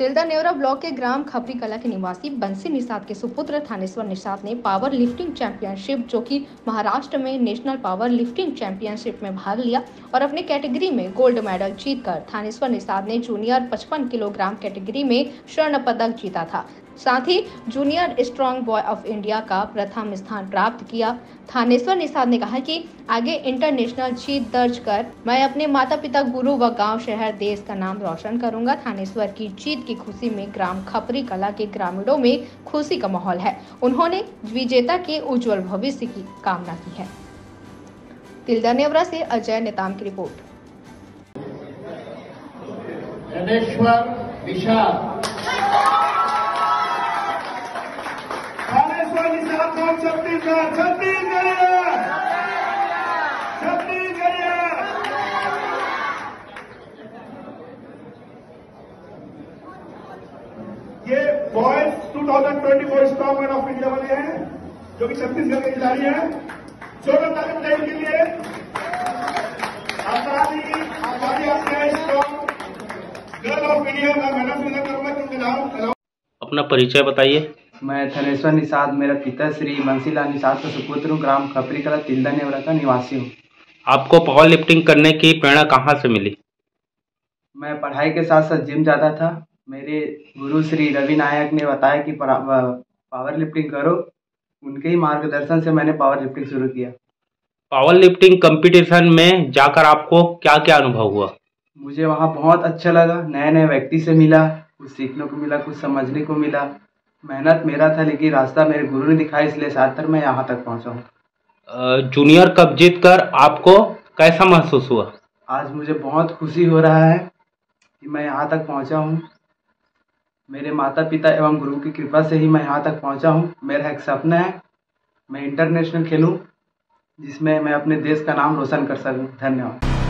Tilda Neora block के ग्राम खपरी कला के निवासी बंसी निषाद के सुपुत्र थानेश्वर निषाद ने पावर लिफ्टिंग चैंपियनशिप जो कि महाराष्ट्र में नेशनल पावर लिफ्टिंग चैंपियनशिप में भाग लिया और अपने कैटेगरी में गोल्ड मेडल जीतकर थानेश्वर निषाद ने जूनियर 55 किलोग्राम कैटेगरी में स्वर्ण पदक जीता था। साथ ही junior strong boy of India का प्रथम स्थान प्राप्त किया। थानेश्वर निषाद ने कहा कि आगे इंटरनेशनल जीत दर्ज कर मैं अपने माता पिता, गुरु व गांव, शहर, देश का नाम रोशन करूंगा। थानेश्वर की जीत की खुशी में ग्राम खपरी कला के ग्रामीणों में खुशी का माहौल है। उन्होंने विजेता के उज्जवल भविष्य की कामना की है। तिल्दा नेवरा से अजय नेताम की रिपोर्ट। ये boys 2024 strong man of India वाले हैं जो कि छत्तीसगढ़ के खिलाड़ी हैं। जोरदार ताली बजाइए के लिए। आबादी आपके स्ट्रॉन्ग गर्ल ऑफ इंडिया का मैडम विनर करूंगा क्योंकि नाम। अपना परिचय बताइए। मैं थानेश्वर निषाद, मेरा पिता श्री बंसीलाल निषाद का सुपुत्र हूँ। ग्राम खपरी कला तिल्दा नेवरा का निवासी हूँ। आपको पावर लिफ्टिंग करने की प्रेरणा कहाँ से मिली? मैं पढ़ाई के साथ साथ जिम जाता था। मेरे गुरु श्री रवि नायक ने बताया कि पावर लिफ्टिंग करो। उनके ही मार्गदर्शन से मैंने पावर लिफ्टिंग शुरू किया। पावर लिफ्टिंग कंपटीशन में जाकर आपको क्या क्या अनुभव हुआ? मुझे वहाँ बहुत अच्छा लगा। नए नए व्यक्ति से मिला, कुछ सीखने को मिला, कुछ समझने को मिला। मेहनत मेरा था लेकिन रास्ता मेरे गुरु ने दिखाया, इसलिए शायद मैं यहाँ तक पहुँचा हूँ। जूनियर कप जीत कर आपको कैसा महसूस हुआ? आज मुझे बहुत खुशी हो रहा है कि मैं यहाँ तक पहुँचा हूँ। मेरे माता पिता एवं गुरु की कृपा से ही मैं यहाँ तक पहुँचा हूँ। मेरा एक सपना है मैं इंटरनेशनल खेलूँ जिसमें मैं अपने देश का नाम रोशन कर सकूँ। धन्यवाद।